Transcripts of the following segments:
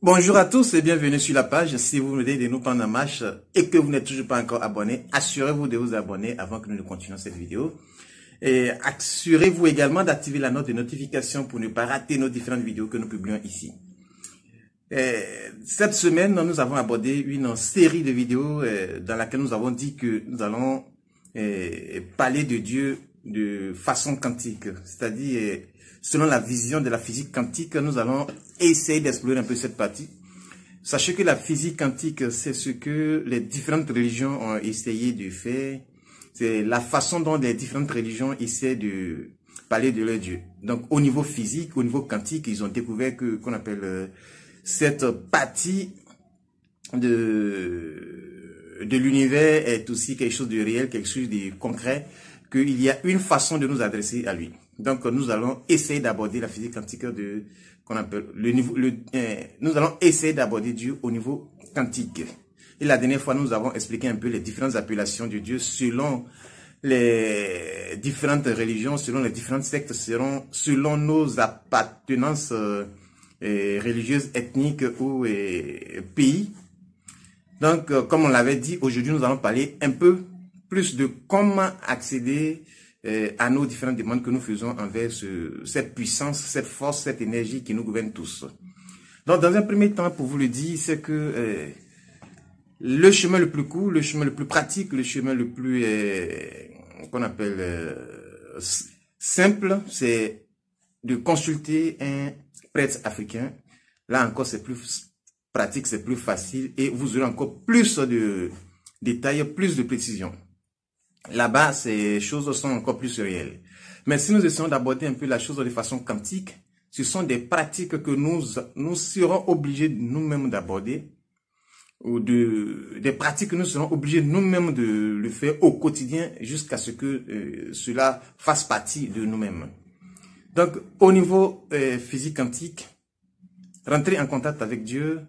Bonjour à tous et bienvenue sur la page. Si vous venez de nous prendre en marche et que vous n'êtes toujours pas encore abonné, assurez-vous de vous abonner avant que nous ne continuions cette vidéo. Et assurez-vous également d'activer la note de notification pour ne pas rater nos différentes vidéos que nous publions ici. Cette semaine, nous avons abordé une série de vidéos dans laquelle nous avons dit que nous allons parler de Dieu de façon quantique, c'est-à-dire selon la vision de la physique quantique. Nous allons essayer d'explorer un peu cette partie. Sachez que la physique quantique, c'est ce que les différentes religions ont essayé de faire. C'est la façon dont les différentes religions essaient de parler de leur Dieu. Donc, au niveau physique, au niveau quantique, ils ont découvert que qu'on appelle cette partie de l'univers est aussi quelque chose de réel, quelque chose de concret, qu'il y a une façon de nous adresser à lui. Donc, nous allons essayer d'aborder la physique quantique de qu'on appelle nous allons essayer d'aborder Dieu au niveau quantique. Et la dernière fois, nous avons expliqué un peu les différentes appellations de Dieu selon les différentes religions, selon les différentes sectes, selon nos appartenances religieuses, ethniques ou pays. Donc, comme on l'avait dit, aujourd'hui, nous allons parler un peu plus de comment accéder à nos différentes demandes que nous faisons envers cette puissance, cette force, cette énergie qui nous gouverne tous. Donc, dans un premier temps, pour vous le dire, c'est que le chemin le plus court, le chemin le plus pratique, le chemin le plus qu'on appelle simple, c'est de consulter un prêtre africain. Là encore, c'est plus pratique, c'est plus facile et vous aurez encore plus de détails, plus de précision. Là-bas, ces choses sont encore plus réelles. Mais si nous essayons d'aborder un peu la chose de façon quantique, ce sont des pratiques que nous serons obligés nous-mêmes d'aborder, ou des pratiques que nous serons obligés nous-mêmes de le faire au quotidien jusqu'à ce que cela fasse partie de nous-mêmes. Donc, au niveau physique quantique, rentrer en contact avec Dieu,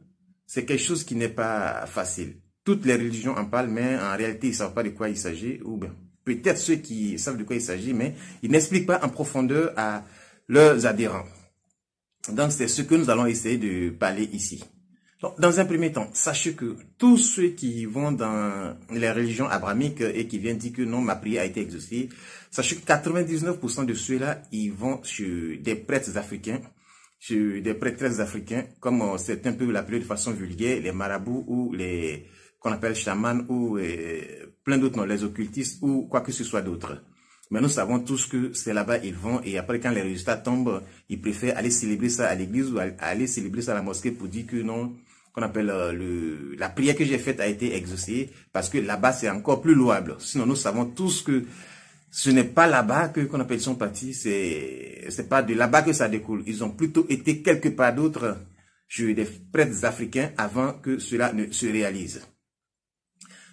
c'est quelque chose qui n'est pas facile. Toutes les religions en parlent, mais en réalité, ils ne savent pas de quoi il s'agit, ou bien peut-être ceux qui savent de quoi il s'agit, mais ils n'expliquent pas en profondeur à leurs adhérents. Donc, c'est ce que nous allons essayer de parler ici. Donc, dans un premier temps, sachez que tous ceux qui vont dans les religions abrahamiques et qui viennent dire que non, ma prière a été exaucée, sachez que 99% de ceux-là, ils vont chez des prêtres africains, chez des prêtresses africains, comme certains peuvent l'appeler de façon vulgaire, les marabouts ou les qu'on appelle chamans ou plein d'autres noms, les occultistes ou quoi que ce soit d'autre. Mais nous savons tous que c'est là-bas ils vont et après quand les résultats tombent, ils préfèrent aller célébrer ça à l'église ou aller célébrer ça à la mosquée pour dire que non, qu'on appelle la prière que j'ai faite a été exaucée parce que là-bas c'est encore plus louable. Sinon nous savons tous que ce n'est pas là-bas que qu'on appelle son parti, c'est pas de là-bas que ça découle. Ils ont plutôt été quelque part d'autre chez des prêtres africains avant que cela ne se réalise.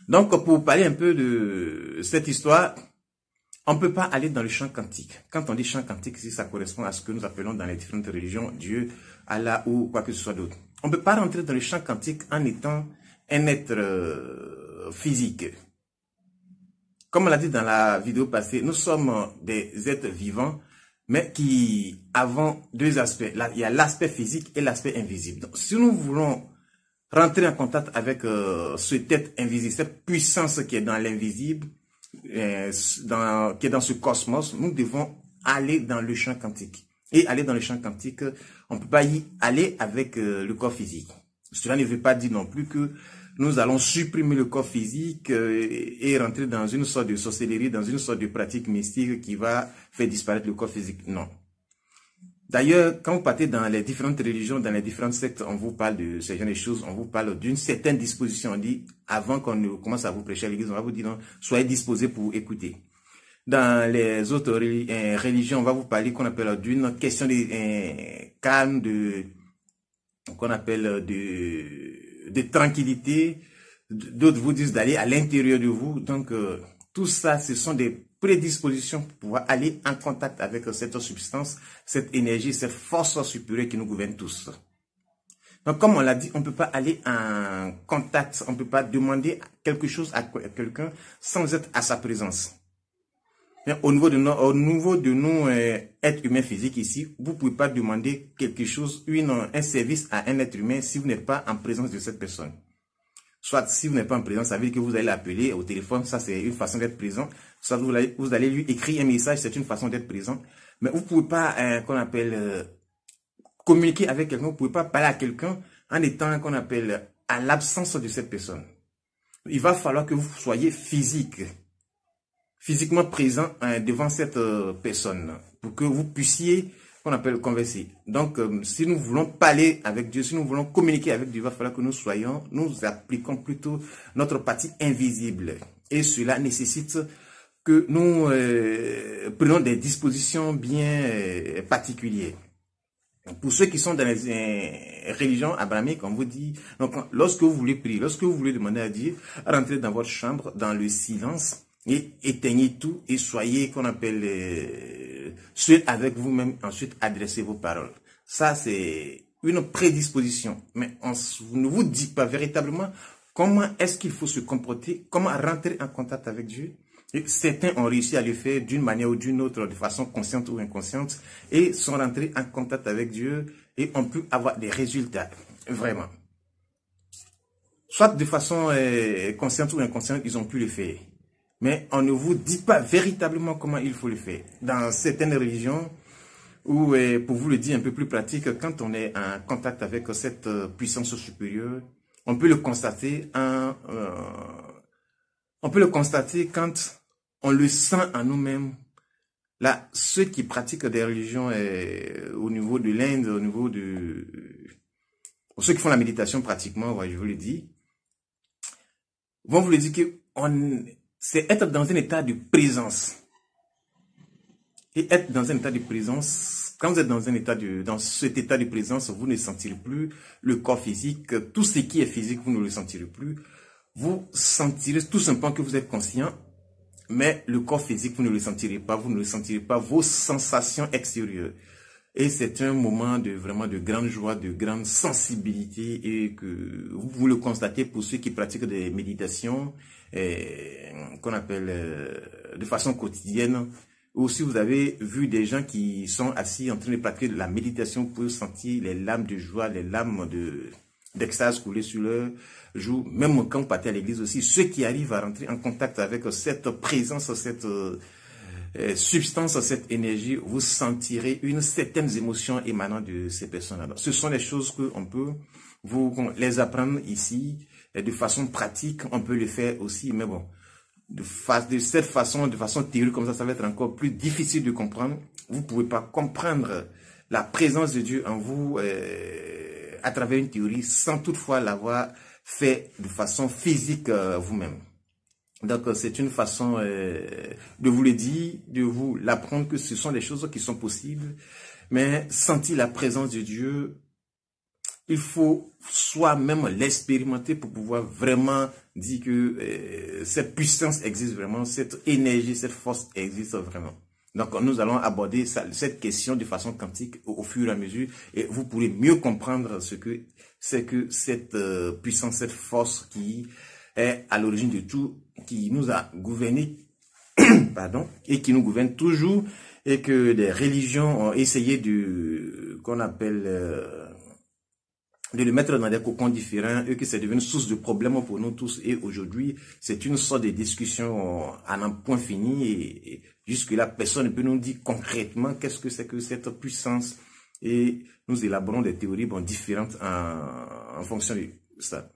Donc, pour parler un peu de cette histoire, on ne peut pas aller dans le champ quantique. Quand on dit champ quantique, ça correspond à ce que nous appelons dans les différentes religions, Dieu, Allah ou quoi que ce soit d'autre. On ne peut pas rentrer dans le champ quantique en étant un être physique. Comme on l'a dit dans la vidéo passée, nous sommes des êtres vivants, mais qui avons deux aspects. Là, il y a l'aspect physique et l'aspect invisible. Donc, si nous voulons rentrer en contact avec cet être invisible, cette puissance qui est dans l'invisible, qui est dans ce cosmos, nous devons aller dans le champ quantique. Et aller dans le champ quantique, on ne peut pas y aller avec le corps physique. Cela ne veut pas dire non plus que nous allons supprimer le corps physique et rentrer dans une sorte de sorcellerie, dans une sorte de pratique mystique qui va faire disparaître le corps physique. Non. D'ailleurs, quand vous partez dans les différentes religions, dans les différentes sectes, on vous parle de ces genre de choses, on vous parle d'une certaine disposition. On dit, avant qu'on ne commence à vous prêcher à l'église, on va vous dire, non, soyez disposés pour écouter. Dans les autres religions, on va vous parler qu'on appelle d'une question de calme, qu'on appelle de tranquillité. D'autres vous disent d'aller à l'intérieur de vous. Donc, tout ça, ce sont des prédispositions pour pouvoir aller en contact avec cette substance, cette énergie, cette force supérieure qui nous gouverne tous. Donc, comme on l'a dit, on ne peut pas aller en contact, on ne peut pas demander quelque chose à quelqu'un sans être à sa présence. Mais au niveau de nous êtres humains physiques ici, vous ne pouvez pas demander quelque chose, un service à un être humain si vous n'êtes pas en présence de cette personne. Soit si vous n'êtes pas en présence, ça veut dire que vous allez l'appeler au téléphone, ça c'est une façon d'être présent. Soit vous allez lui écrire un message, c'est une façon d'être présent. Mais vous ne pouvez pas, qu'on appelle, communiquer avec quelqu'un, vous ne pouvez pas parler à quelqu'un en étant, qu'on appelle, à l'absence de cette personne. Il va falloir que vous soyez physiquement présent devant cette personne pour que vous puissiez, qu'on appelle, converser. Donc, si nous voulons parler avec Dieu, si nous voulons communiquer avec Dieu, il va falloir que nous appliquons plutôt notre partie invisible. Et cela nécessite que nous prenons des dispositions bien particulières. Pour ceux qui sont dans les religions abrahamiques, on vous dit, donc, lorsque vous voulez prier, lorsque vous voulez demander à Dieu, rentrez dans votre chambre, dans le silence, et éteignez tout, et soyez, qu'on appelle, seul avec vous-même, ensuite adressez vos paroles. Ça, c'est une prédisposition. Mais on ne vous dit pas véritablement comment est-ce qu'il faut se comporter, comment rentrer en contact avec Dieu. Et certains ont réussi à le faire d'une manière ou d'une autre, de façon consciente ou inconsciente, et sont rentrés en contact avec Dieu et ont pu avoir des résultats, vraiment. Soit de façon consciente ou inconsciente, ils ont pu le faire. Mais on ne vous dit pas véritablement comment il faut le faire. Dans certaines religions, ou pour vous le dire un peu plus pratique, quand on est en contact avec cette puissance supérieure, on peut le constater quand on le sent en nous-mêmes. Là, ceux qui pratiquent des religions au niveau de l'Inde, au niveau de... Ceux qui font la méditation pratiquement, je vous le dis, vont vous le dire que c'est être dans un état de présence. Et être dans un état de présence, quand vous êtes dans cet état de présence, vous ne sentirez plus le corps physique, tout ce qui est physique, vous ne le sentirez plus. Vous sentirez tout simplement que vous êtes conscient, mais le corps physique, vous ne le sentirez pas, vos sensations extérieures. Et c'est un moment vraiment de grande joie, de grande sensibilité, et que vous le constatez pour ceux qui pratiquent des méditations, qu'on appelle de façon quotidienne. Ou si vous avez vu des gens qui sont assis en train de pratiquer de la méditation, vous pouvez sentir les larmes de joie, les larmes d'extase couler sur leur joue. Même quand vous partez à l'église aussi, ceux qui arrivent à rentrer en contact avec cette présence, cette substance, cette énergie, vous sentirez une certaine émotion émanant de ces personnes-là. Ce sont des choses qu'on peut vous les apprendre ici de façon pratique. On peut le faire aussi, mais bon, de cette façon, de façon théorique comme ça va être encore plus difficile de comprendre. Vous ne pouvez pas comprendre la présence de Dieu en vous à travers une théorie sans toutefois l'avoir fait de façon physique vous-même. Donc, c'est une façon de vous le dire, de vous l'apprendre que ce sont des choses qui sont possibles. Mais sentir la présence de Dieu, il faut soi-même l'expérimenter pour pouvoir vraiment dire que cette puissance existe vraiment, cette énergie, cette force existe vraiment. Donc, nous allons aborder cette question de façon quantique au fur et à mesure et vous pourrez mieux comprendre ce que c'est que cette puissance, cette force qui est à l'origine de tout, qui nous a gouvernés, pardon, et qui nous gouverne toujours, et que des religions ont essayé de, qu'on appelle, de le mettre dans des cocons différents, et que c'est devenu source de problèmes pour nous tous. Et aujourd'hui, c'est une sorte de discussion à un point fini, et jusque-là, personne ne peut nous dire concrètement qu'est-ce que c'est que cette puissance. Et nous élaborons des théories différentes en fonction de ça.